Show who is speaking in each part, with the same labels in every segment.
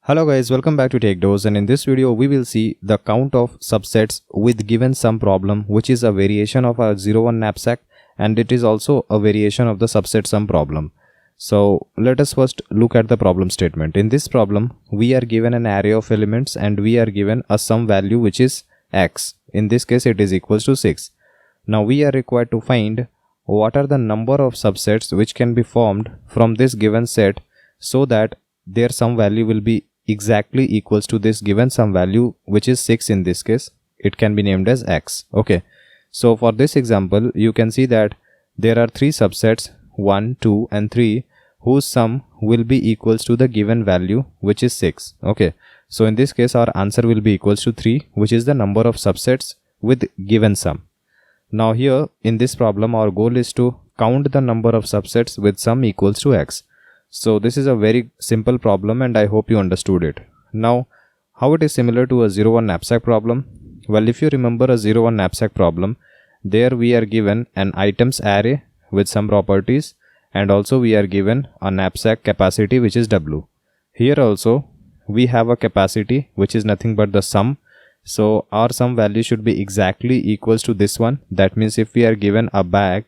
Speaker 1: Hello guys, welcome back to TechDose, and in this video we will see the count of subsets with given sum problem, which is a variation of our 0-1 knapsack, and it is also a variation of the subset sum problem. So let us first look at the problem statement. In this problem we are given an array of elements and we are given a sum value which is x. In this case it is equals to 6. Now we are required to find what are the number of subsets which can be formed from this given set so that their sum value will be exactly equals to this given sum value, which is 6. In this case it can be named as x. Okay, so for this example you can see that there are three subsets 1, 2 and 3 whose sum will be equals to the given value, which is 6. Okay, so in this case our answer will be equals to 3, which is the number of subsets with given sum. Now here in this problem our goal is to count the number of subsets with sum equals to x. So this is a very simple problem and I hope you understood it. Now how it is similar to a 0-1 knapsack problem? Well, if you remember a 0-1 knapsack problem, there we are given an items array with some properties and also we are given a knapsack capacity which is W. Here also we have a capacity which is nothing but the sum. So our sum value should be exactly equals to this one. That means if we are given a bag,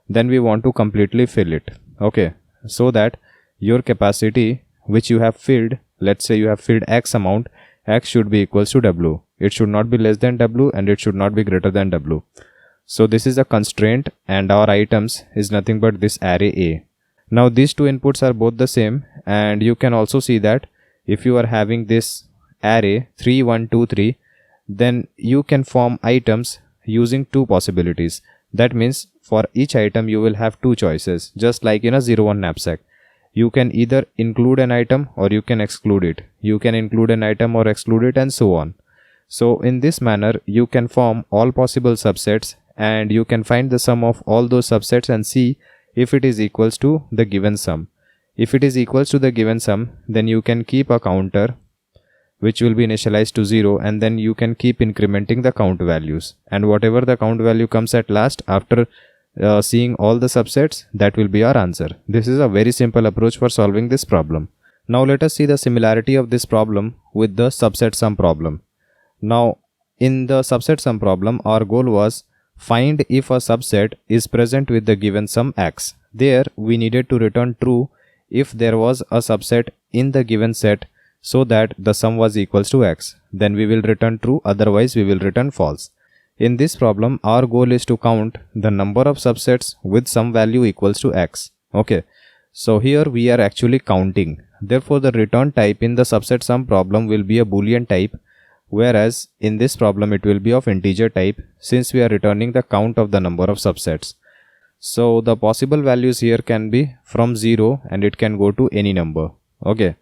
Speaker 1: then we want to completely fill it. Okay, so that your capacity which you have filled, let's say you have filled x amount, x should be equals to W. It should not be less than W and it should not be greater than W. So this is a constraint and our items is nothing but this array A. Now these two inputs are both the same, and you can also see that if you are having this array 3, 1, 2, 3, then you can form items using two possibilities. That means for each item you will have two choices, just like in a 0-1 knapsack. You can either include an item or you can exclude it. You can include an item or exclude it, and so on. So in this manner you can form all possible subsets and you can find the sum of all those subsets and see if it is equals to the given sum. If it is equals to the given sum, then you can keep a counter which will be initialized to 0, and then you can keep incrementing the count values, and whatever the count value comes at last after seeing all the subsets, that will be our answer. This is a very simple approach for solving this problem. Now let us see the similarity of this problem with the subset sum problem. Now in the subset sum problem our goal was find if a subset is present with the given sum x. There we needed to return true if there was a subset in the given set so that the sum was equals to x. Then we will return true, otherwise we will return false. In this problem our goal is to count the number of subsets with some value equals to x. Okay, so here we are actually counting. Therefore the return type in the subset sum problem will be a boolean type, whereas in this problem it will be of integer type, since we are returning the count of the number of subsets. So the possible values here can be from 0 and it can go to any number. Okay,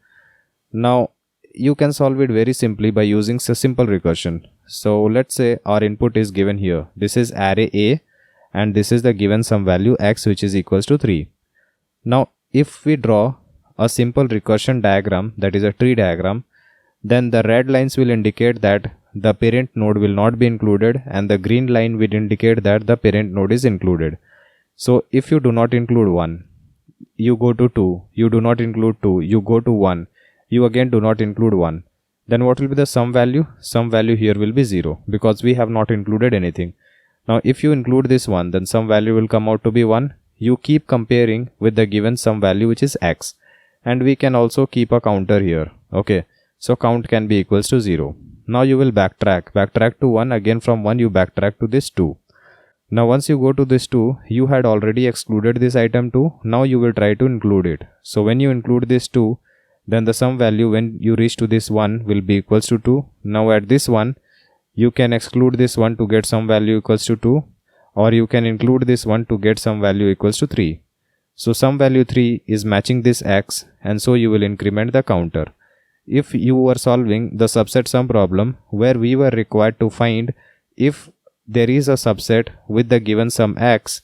Speaker 1: now you can solve it very simply by using a simple recursion. So let's say our input is given here. This is array A and this is the given sum value x, which is equals to 3. Now if we draw a simple recursion diagram, that is a tree diagram, then the red lines will indicate that the parent node will not be included and the green line will indicate that the parent node is included. So if you do not include 1, you go to 2, you do not include 2, you go to 1, you again do not include 1. Then what will be the sum value? Sum value here will be 0 because we have not included anything. Now if you include this one, then sum value will come out to be 1. You keep comparing with the given sum value, which is x, and we can also keep a counter here. Okay, so count can be equals to 0. Now you will backtrack to 1, again from 1 you backtrack to this 2. Now once you go to this 2, you had already excluded this item 2. Now you will try to include it. So when you include this 2, then the sum value when you reach to this 1 will be equals to 2. Now at this 1 you can exclude this 1 to get some value equals to 2, or you can include this 1 to get some value equals to 3. So sum value 3 is matching this x, and so you will increment the counter. If you were solving the subset sum problem where we were required to find if there is a subset with the given sum x,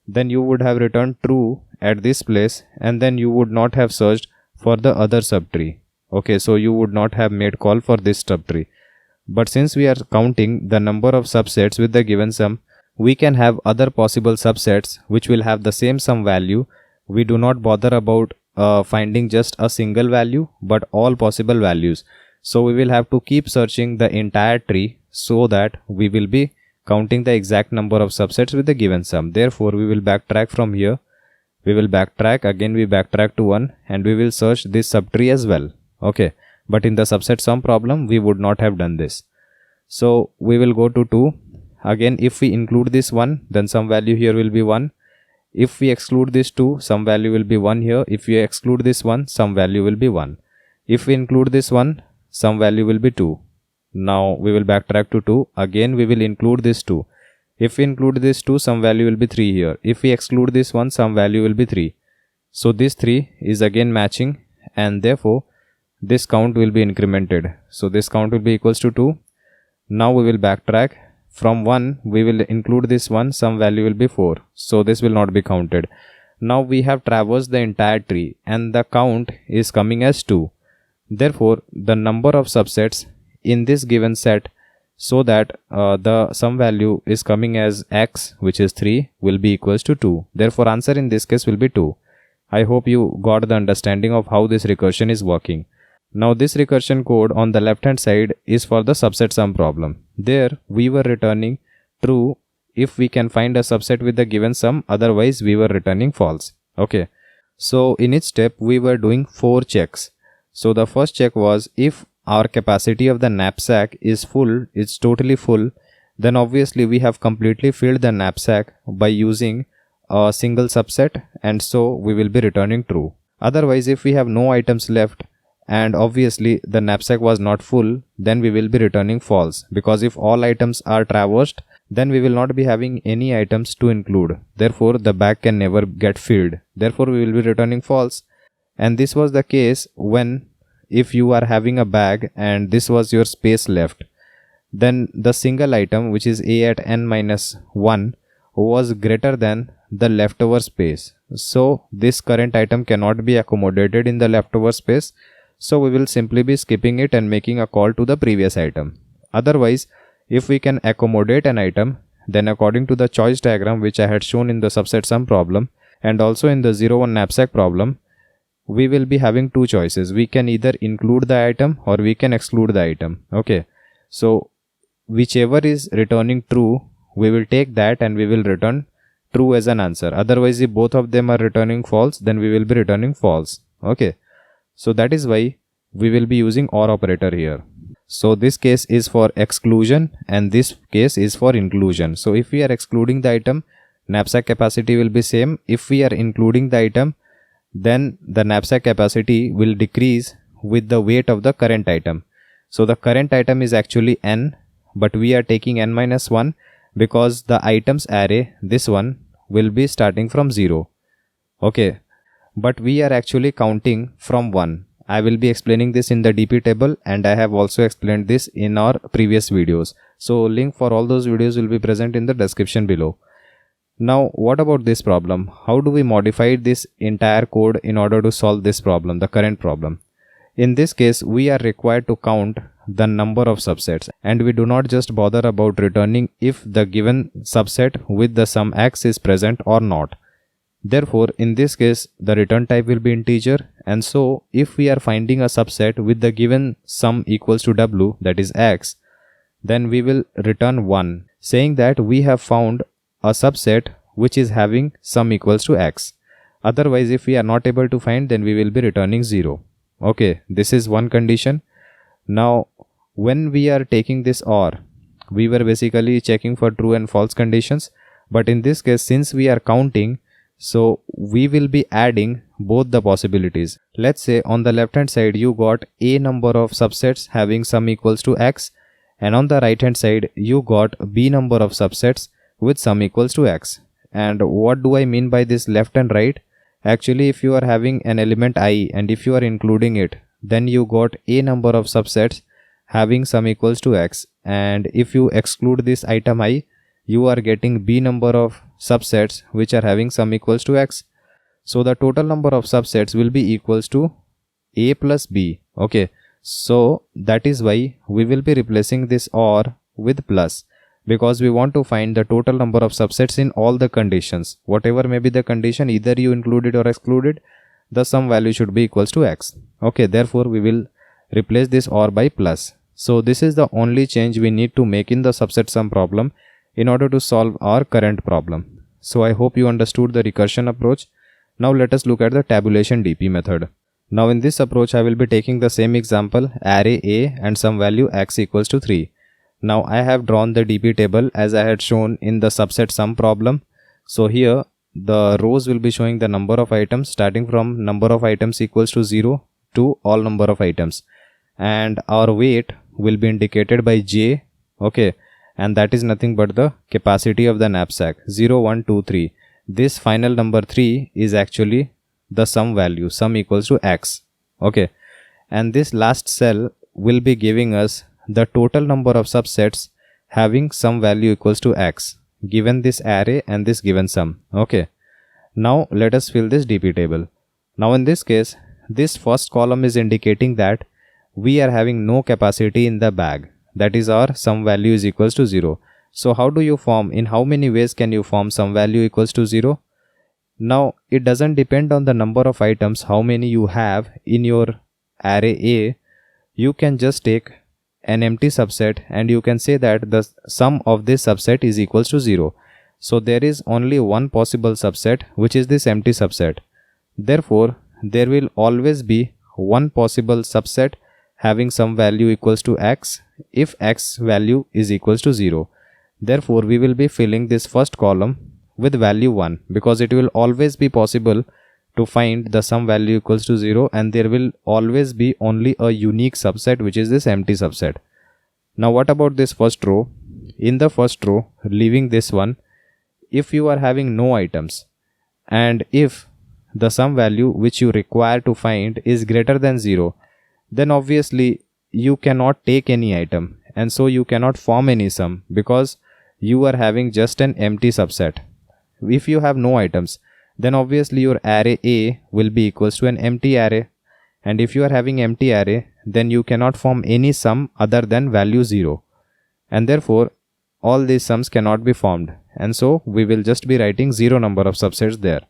Speaker 1: then you would have returned true at this place and then you would not have searched for the other subtree. Okay, so you would not have made call for this subtree. But since we are counting the number of subsets with the given sum, we can have other possible subsets which will have the same sum value. We do not bother about finding just a single value but all possible values. So we will have to keep searching the entire tree so that we will be counting the exact number of subsets with the given sum. Therefore we will backtrack from here. We will backtrack again, we backtrack to 1 and we will search this subtree as well. Okay, but in the subset sum problem we would not have done this. So we will go to 2. Again, if we include this 1, then some value here will be 1. If we exclude this 2, some value will be 1 here. If we exclude this 1, some value will be 1. If we include this 1, some value will be 2. Now we will backtrack to 2. Again we will include this 2. If we include this 2, some value will be 3 here. If we exclude this 1, some value will be 3. So this 3 is again matching and therefore this count will be incremented. So this count will be equals to 2. Now we will backtrack. From 1 we will include this 1, some value will be 4. So this will not be counted. Now we have traversed the entire tree and the count is coming as 2. Therefore the number of subsets in this given set, so that the sum value is coming as x, which is 3, will be equals to 2. Therefore answer in this case will be 2. I hope you got the understanding of how this recursion is working. Now this recursion code on the left hand side is for the subset sum problem. There we were returning true if we can find a subset with the given sum, otherwise we were returning false. Okay, so in each step we were doing 4 checks. So the first check was, if our capacity of the knapsack is full, it's totally full, then obviously we have completely filled the knapsack by using a single subset, and so we will be returning true. Otherwise, if we have no items left and obviously the knapsack was not full, then we will be returning false, because if all items are traversed, then we will not be having any items to include. Therefore the bag can never get filled. Therefore we will be returning false. And this was the case when, if you are having a bag and this was your space left, then the single item, which is a at n minus 1, was greater than the leftover space. So this current item cannot be accommodated in the leftover space. So we will simply be skipping it and making a call to the previous item. Otherwise, if we can accommodate an item, then according to the choice diagram which I had shown in the subset sum problem and also in the 0-1 knapsack problem, we will be having two choices. We can either include the item or we can exclude the item. Okay, so whichever is returning true, we will take that and we will return true as an answer. Otherwise, if both of them are returning false, then we will be returning false. Okay, so that is why we will be using OR operator here. So this case is for exclusion and this case is for inclusion. So if we are excluding the item, knapsack capacity will be same. If we are including the item, then the knapsack capacity will decrease with the weight of the current item. So the current item is actually n, but we are taking n minus 1 because the items array, this one, will be starting from 0. Okay, but we are actually counting from 1. I will be explaining this in the DP table and I have also explained this in our previous videos. So link for all those videos will be present in the description below. Now what about this problem? How do we modify this entire code in order to solve this problem, the current problem? In this case, we are required to count the number of subsets and we do not just bother about returning if the given subset with the sum x is present or not. Therefore, in this case, the return type will be integer, and so if we are finding a subset with the given sum equals to w, that is x, then we will return 1, saying that we have found a subset which is having sum equals to x. Otherwise, if we are not able to find, then we will be returning 0. Okay, this is one condition. Now, when we are taking this OR, we were basically checking for true and false conditions, but in this case, since we are counting, so we will be adding both the possibilities. Let's say on the left hand side you got a number of subsets having sum equals to x, and on the right hand side you got b number of subsets with sum equals to x. And what do I mean by this left and right? Actually, if you are having an element I and if you are including it, then you got a number of subsets having sum equals to x, and if you exclude this item I, you are getting b number of subsets which are having sum equals to x. So the total number of subsets will be equals to a plus b. Okay, so that is why we will be replacing this OR with plus, because we want to find the total number of subsets in all the conditions. Whatever may be the condition, either you included or excluded, the sum value should be equals to x. Okay, therefore we will replace this OR by plus. So this is the only change we need to make in the subset sum problem in order to solve our current problem. So I hope you understood the recursion approach. Now let us look at the tabulation DP method. Now in this approach I will be taking the same example, array A and some value x equals to 3. Now I have drawn the DP table as I had shown in the subset sum problem. So here the rows will be showing the number of items starting from number of items equals to 0 to all number of items, and our weight will be indicated by J, okay, and that is nothing but the capacity of the knapsack 0, 1, 2, 3. This final number 3 is actually the sum value, sum equals to x, okay, and this last cell will be giving us the total number of subsets having sum value equals to x given this array and this given sum. Okay, now let us fill this DP table. Now in this case, this first column is indicating that we are having no capacity in the bag, that is our sum value is equals to 0. So how do you form, in how many ways can you form sum value equals to 0? Now it doesn't depend on the number of items how many you have in your array A. You can just take an empty subset and you can say that the sum of this subset is equals to 0. So there is only one possible subset, which is this empty subset. Therefore there will always be one possible subset having some value equals to x if x value is equals to 0. Therefore we will be filling this first column with value 1 because it will always be possible to find the sum value equals to 0, and there will always be only a unique subset, which is this empty subset. Now what about this first row? In the first row, leaving this one, if you are having no items and if the sum value which you require to find is greater than 0, then obviously you cannot take any item, and so you cannot form any sum because you are having just an empty subset. If you have no items, then obviously your array A will be equals to an empty array, and if you are having empty array, then you cannot form any sum other than value 0, and therefore all these sums cannot be formed, and so we will just be writing 0 number of subsets there.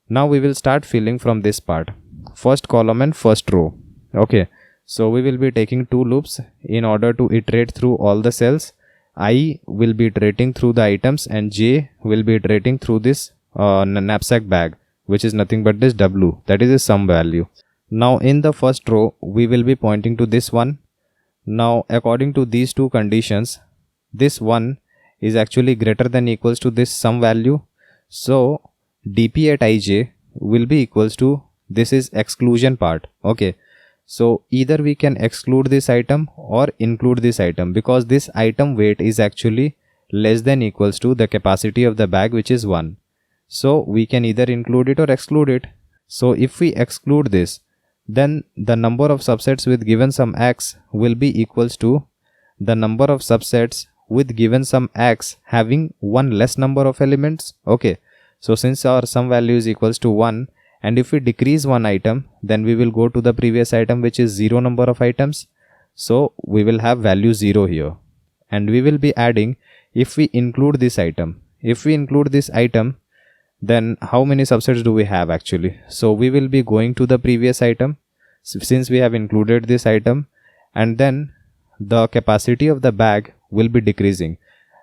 Speaker 1: Now we will start filling from this part, first column and first row. Okay, so we will be taking 2 loops in order to iterate through all the cells. I will be iterating through the items and J will be iterating through this knapsack bag, which is nothing but this W, that is the sum value. Now in the first row we will be pointing to this one. Now according to these two conditions, this one is actually greater than equals to this sum value, so dp at ij will be equals to, this is exclusion part. Okay, so either we can exclude this item or include this item because this item weight is actually less than equals to the capacity of the bag, which is 1. So we can either include it or exclude it. So if we exclude this, then the number of subsets with given sum x will be equals to the number of subsets with given sum x having one less number of elements. Okay, so since our sum value is equals to 1, and if we decrease one item, then we will go to the previous item, which is 0 number of items. So we will have value 0 here, and we will be adding if we include this item. If we include this item, then how many subsets do we have actually? So we will be going to the previous item since we have included this item, and then the capacity of the bag will be decreasing,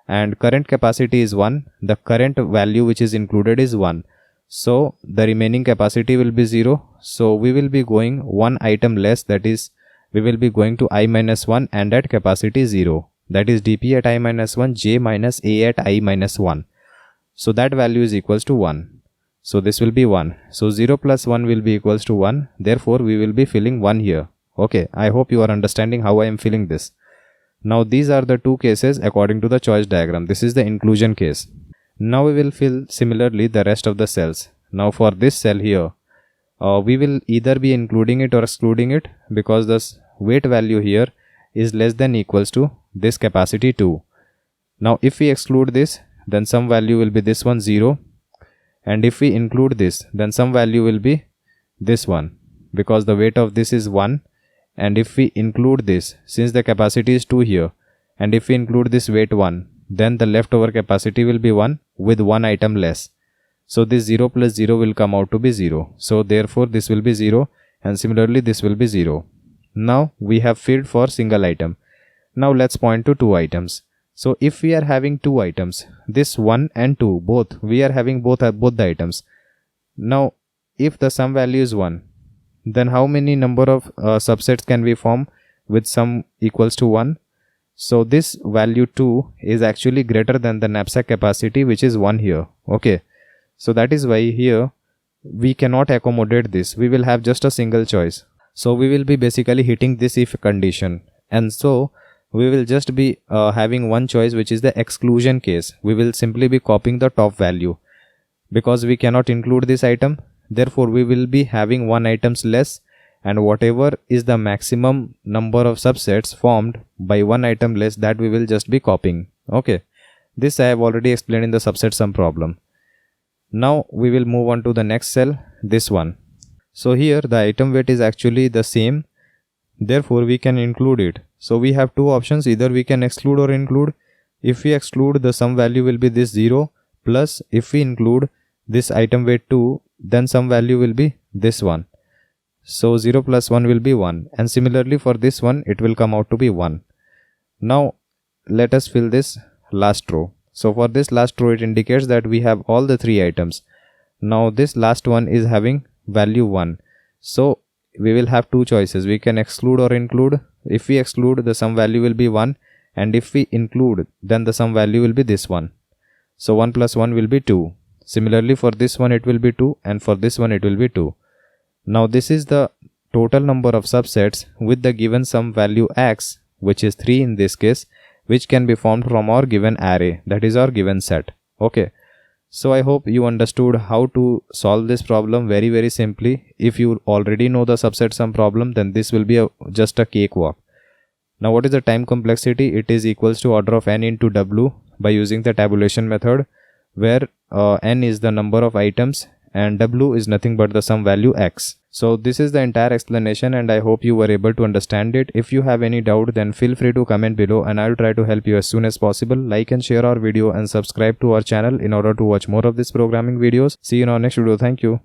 Speaker 1: and current capacity is 1, the current value which is included is 1, so the remaining capacity will be 0. So we will be going one item less, that is we will be going to I minus 1 and at capacity 0, that is dp at I minus 1 j minus a at I minus 1. So that value is equals to 1. So this will be 1. So 0 plus 1 will be equals to 1. Therefore we will be filling 1 here. Okay, I hope you are understanding how I am filling this. Now these are the two cases according to the choice diagram. This is the inclusion case. Now we will fill similarly the rest of the cells. Now for this cell here, we will either be including it or excluding it because the weight value here is less than equals to this capacity 2. Now if we exclude this, then some value will be this one 0, and if we include this, then some value will be this one because the weight of this is 1, and if we include this, since the capacity is 2 here, and if we include this weight 1, then the leftover capacity will be 1 with one item less. So this 0 plus 0 will come out to be 0. So therefore this will be 0, and similarly this will be 0. Now we have filled for single item. Now let's point to two items. So if we are having two items, this 1 and 2 both, we are having both the items. Now if the sum value is 1, then how many number of subsets can we form with sum equals to 1? So this value 2 is actually greater than the knapsack capacity, which is 1 here. Okay, so that is why here we cannot accommodate this. We will have just a single choice. So we will be basically hitting this if condition, and so we will just be having one choice, which is the exclusion case. We will simply be copying the top value because we cannot include this item. Therefore we will be having one items less, and whatever is the maximum number of subsets formed by one item less, that we will just be copying. Okay, this I have already explained in the subset sum problem. Now we will move on to the next cell, this one. So here the item weight is actually the same, therefore we can include it. So we have two options, either we can exclude or include. If we exclude, the sum value will be this 0, plus if we include this item weight 2, then sum value will be this one. So 0 plus 1 will be 1, and similarly for this one it will come out to be 1. Now let us fill this last row. So for this last row, it indicates that we have all the three items. Now this last one is having value 1. So we will have two choices. We can exclude or include. If we exclude, the sum value will be 1, and if we include, then the sum value will be this one. So 1 plus 1 will be 2. Similarly for this one it will be 2, and for this one it will be 2. Now this is the total number of subsets with the given sum value x, which is 3 in this case, which can be formed from our given array, that is our given set. Okay, so I hope you understood how to solve this problem very simply. If you already know the subset sum problem, then this will be just a cakewalk. Now what is the time complexity? It is equals to order of n into w by using the tabulation method, where n is the number of items and w is nothing but the sum value x. So this is the entire explanation, and I hope you were able to understand it. If you have any doubt, then feel free to comment below and I'll try to help you as soon as possible. Like and share our video and subscribe to our channel in order to watch more of these programming videos. See you in our next video. Thank you.